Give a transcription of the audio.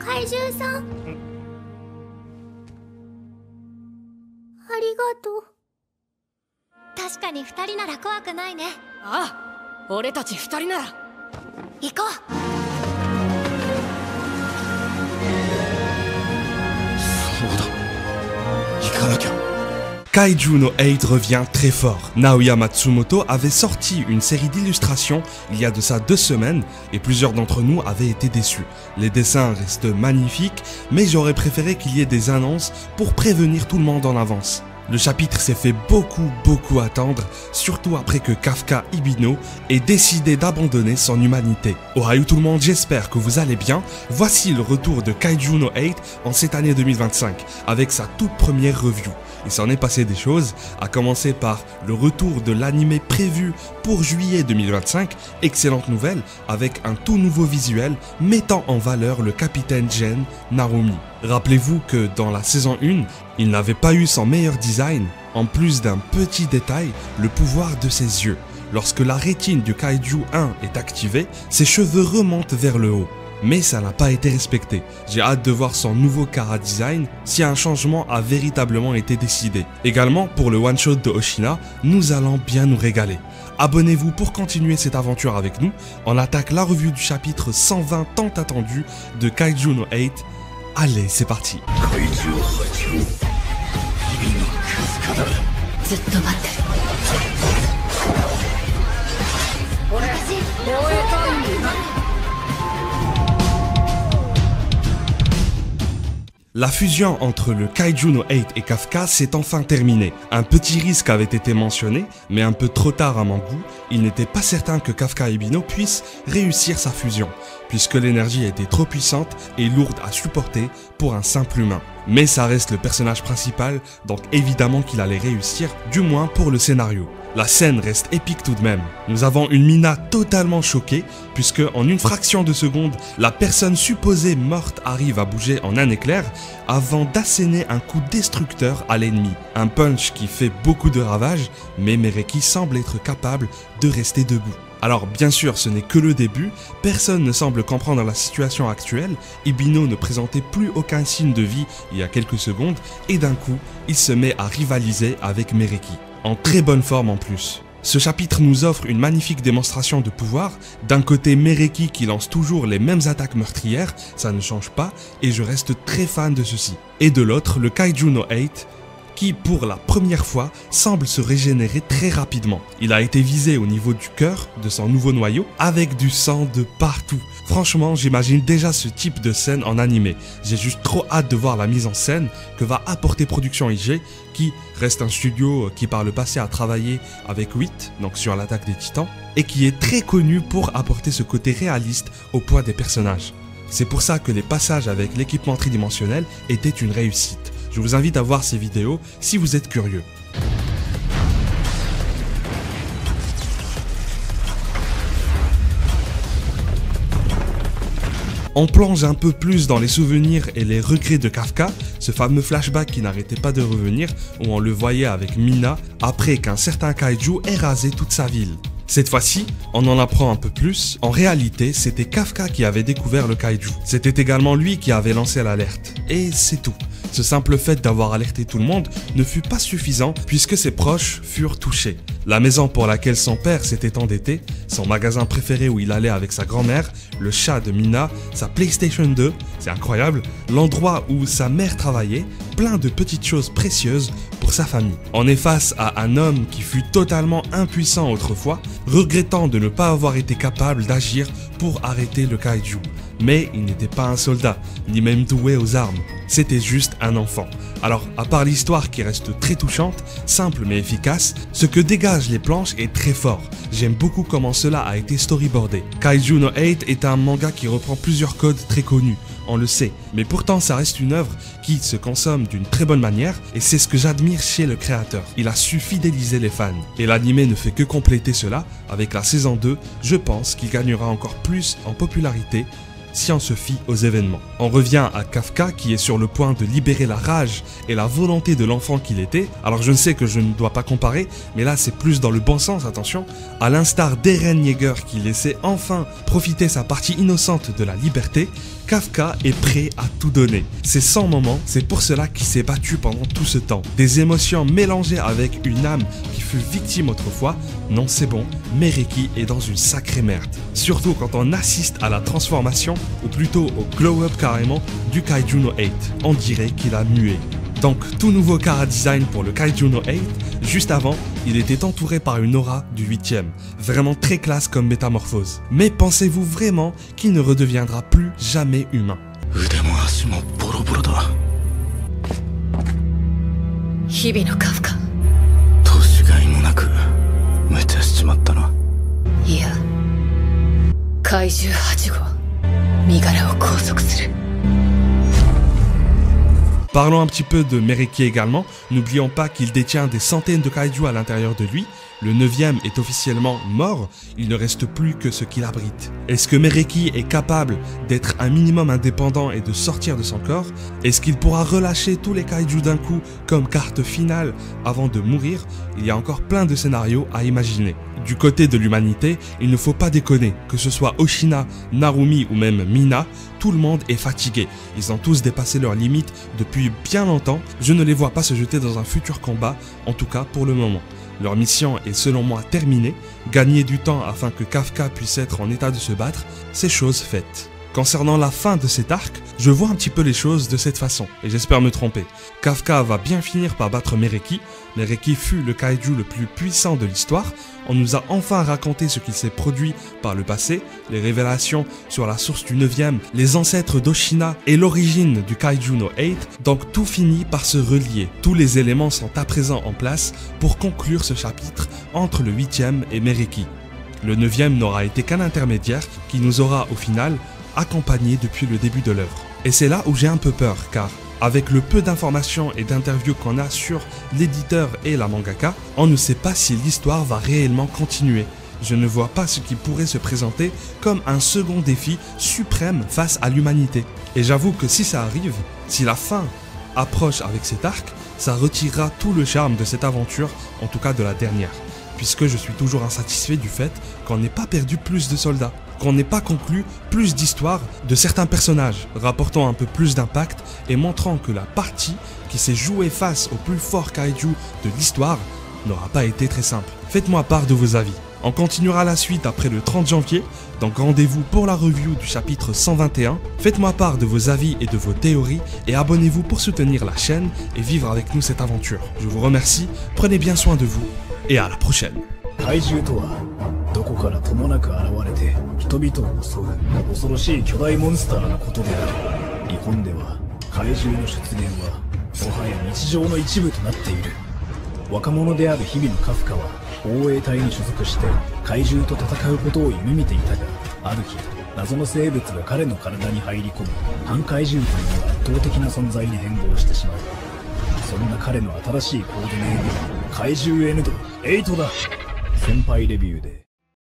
怪獣さん、ありがとう。確かに2人なら怖くないね。ああ、俺たち2人なら行こう。そうだ、行かなきゃ。Kaiju no 8 revient très fort. Naoya Matsumoto avait sorti une série d'illustrations il y a de ça 2 semaines et plusieurs d'entre nous avaient été déçus. Les dessins restent magnifiques, mais j'aurais préféré qu'il y ait des annonces pour prévenir tout le monde en avance. Le chapitre s'est fait beaucoup attendre, surtout après que Kafka Ibino ait décidé d'abandonner son humanité. Ohayou tout le monde, j'espère que vous allez bien. Voici le retour de Kaiju no 8 en cette année 2025, avec sa toute première review. Il s'en est passé des choses, à commencer par le retour de l'anime prévu pour juillet 2025, excellente nouvelle, avec un tout nouveau visuel mettant en valeur le capitaine Gen Narumi. Rappelez-vous que dans la saison 1, il n'avait pas eu son meilleur design, en plus d'un petit détail, le pouvoir de ses yeux. Lorsque la rétine du Kaiju 1 est activée, ses cheveux remontent vers le haut. Mais ça n'a pas été respecté. J'ai hâte de voir son nouveau Kara design si un changement a véritablement été décidé. Également, pour le one-shot de Oshina, nous allons bien nous régaler. Abonnez-vous pour continuer cette aventure avec nous. On attaque la revue du chapitre 120 tant attendu de Kaiju no 8. Allez, c'est parti. La fusion entre le Kaiju no 8 et Kafka s'est enfin terminée. Un petit risque avait été mentionné, mais un peu trop tard à mon goût, il n'était pas certain que Kafka Ibino puisse réussir sa fusion, puisque l'énergie était trop puissante et lourde à supporter pour un simple humain. Mais ça reste le personnage principal, donc évidemment qu'il allait réussir, du moins pour le scénario. La scène reste épique tout de même. Nous avons une Mina totalement choquée, puisque en une fraction de seconde, la personne supposée morte arrive à bouger en un éclair, avant d'asséner un coup destructeur à l'ennemi. Un punch qui fait beaucoup de ravages, mais Mereki semble être capable de rester debout. Alors bien sûr, ce n'est que le début, personne ne semble comprendre la situation actuelle, Ibino ne présentait plus aucun signe de vie il y a quelques secondes, et d'un coup, il se met à rivaliser avec Mereki. En très bonne forme en plus. Ce chapitre nous offre une magnifique démonstration de pouvoir, d'un côté Mereki qui lance toujours les mêmes attaques meurtrières, ça ne change pas, et je reste très fan de ceci. Et de l'autre, le Kaiju no 8, qui pour la première fois semble se régénérer très rapidement. Il a été visé au niveau du cœur de son nouveau noyau avec du sang de partout. Franchement, j'imagine déjà ce type de scène en animé. J'ai juste trop hâte de voir la mise en scène que va apporter Production IG, qui reste un studio qui par le passé a travaillé avec 8, donc sur l'attaque des titans, et qui est très connu pour apporter ce côté réaliste au poids des personnages. C'est pour ça que les passages avec l'équipement tridimensionnel étaient une réussite. Je vous invite à voir ces vidéos si vous êtes curieux. On plonge un peu plus dans les souvenirs et les regrets de Kafka, ce fameux flashback qui n'arrêtait pas de revenir, où on le voyait avec Mina après qu'un certain kaiju ait rasé toute sa ville. Cette fois-ci, on en apprend un peu plus. En réalité, c'était Kafka qui avait découvert le kaiju. C'était également lui qui avait lancé l'alerte. Et c'est tout. Ce simple fait d'avoir alerté tout le monde ne fut pas suffisant puisque ses proches furent touchés. La maison pour laquelle son père s'était endetté, son magasin préféré où il allait avec sa grand-mère, le chat de Mina, sa PlayStation 2, c'est incroyable, l'endroit où sa mère travaillait, plein de petites choses précieuses pour sa famille. On est face à un homme qui fut totalement impuissant autrefois, regrettant de ne pas avoir été capable d'agir pour arrêter le kaiju. Mais il n'était pas un soldat, ni même doué aux armes, c'était juste un enfant. Alors, à part l'histoire qui reste très touchante, simple mais efficace, ce que dégagent les planches est très fort. J'aime beaucoup comment cela a été storyboardé. Kaiju no 8 est un manga qui reprend plusieurs codes très connus, on le sait, mais pourtant ça reste une œuvre qui se consomme d'une très bonne manière et c'est ce que j'admire chez le créateur. Il a su fidéliser les fans et l'anime ne fait que compléter cela. Avec la saison 2, je pense qu'il gagnera encore plus en popularité si on se fie aux événements. On revient à Kafka qui est sur le point de libérer la rage et la volonté de l'enfant qu'il était. Alors je ne sais que je ne dois pas comparer, mais là c'est plus dans le bon sens, attention. À l'instar d'Eren Yeager qui laissait enfin profiter sa partie innocente de la liberté, Kafka est prêt à tout donner. C'est son moment, c'est pour cela qu'il s'est battu pendant tout ce temps. Des émotions mélangées avec une âme qui fut victime autrefois. Non, c'est bon, Mereki est dans une sacrée merde. Surtout quand on assiste à la transformation, ou plutôt au glow-up carrément, du Kaiju no 8. On dirait qu'il a mué. Donc tout nouveau Chara design pour le Kaiju no 8. Juste avant, il était entouré par une aura du 8ème. Vraiment très classe comme métamorphose. Mais pensez-vous vraiment qu'il ne redeviendra plus jamais humain? 日々のカフカ。年がいもなく無茶しちまったな。いや、怪獣8号身柄を拘束する。 Parlons un petit peu de Mereki également, n'oublions pas qu'il détient des centaines de kaiju à l'intérieur de lui, le 9ème est officiellement mort, il ne reste plus que ce qu'il abrite. Est-ce que Mereki est capable d'être un minimum indépendant et de sortir de son corps? Est-ce qu'il pourra relâcher tous les kaiju d'un coup comme carte finale avant de mourir? Il y a encore plein de scénarios à imaginer. Du côté de l'humanité, il ne faut pas déconner, que ce soit Oshina, Narumi ou même Mina, tout le monde est fatigué. Ils ont tous dépassé leurs limites depuis bien longtemps, je ne les vois pas se jeter dans un futur combat, en tout cas pour le moment. Leur mission est selon moi terminée, gagner du temps afin que Kafka puisse être en état de se battre, c'est chose faite. Concernant la fin de cet arc, je vois un petit peu les choses de cette façon, et j'espère me tromper. Kafka va bien finir par battre Mereki. Mereki fut le kaiju le plus puissant de l'histoire. On nous a enfin raconté ce qu'il s'est produit par le passé, les révélations sur la source du 9ème, les ancêtres d'Oshina et l'origine du Kaiju no 8, donc tout finit par se relier. Tous les éléments sont à présent en place pour conclure ce chapitre entre le 8ème et Mereki. Le 9ème n'aura été qu'un intermédiaire qui nous aura au final accompagné depuis le début de l'œuvre. Et c'est là où j'ai un peu peur, car avec le peu d'informations et d'interviews qu'on a sur l'éditeur et la mangaka, on ne sait pas si l'histoire va réellement continuer. Je ne vois pas ce qui pourrait se présenter comme un second défi suprême face à l'humanité. Et j'avoue que si ça arrive, si la fin approche avec cet arc, ça retirera tout le charme de cette aventure, en tout cas de la dernière. Puisque je suis toujours insatisfait du fait qu'on n'ait pas perdu plus de soldats, qu'on n'ait pas conclu plus d'histoires de certains personnages, rapportant un peu plus d'impact et montrant que la partie qui s'est jouée face au plus fort kaiju de l'histoire n'aura pas été très simple. Faites-moi part de vos avis. On continuera la suite après le 30 janvier, donc rendez-vous pour la review du chapitre 121. Faites-moi part de vos avis et de vos théories et abonnez-vous pour soutenir la chaîne et vivre avec nous cette aventure. Je vous remercie, prenez bien soin de vous et à la prochaine. 怪獣とはどこからともなく現れて人々を襲う恐ろしい巨大モンスターのことである。日本では怪獣の出現はもはや日常の一部となっている。若者である日々のカフカは防衛隊に所属して怪獣と戦うことを夢見ていたが、ある日謎の生物が彼の体に入り込み反怪獣という圧倒的な存在に変貌してしまう。そんな彼の新しいコードネームは怪獣エヌド8だ。先輩レビューで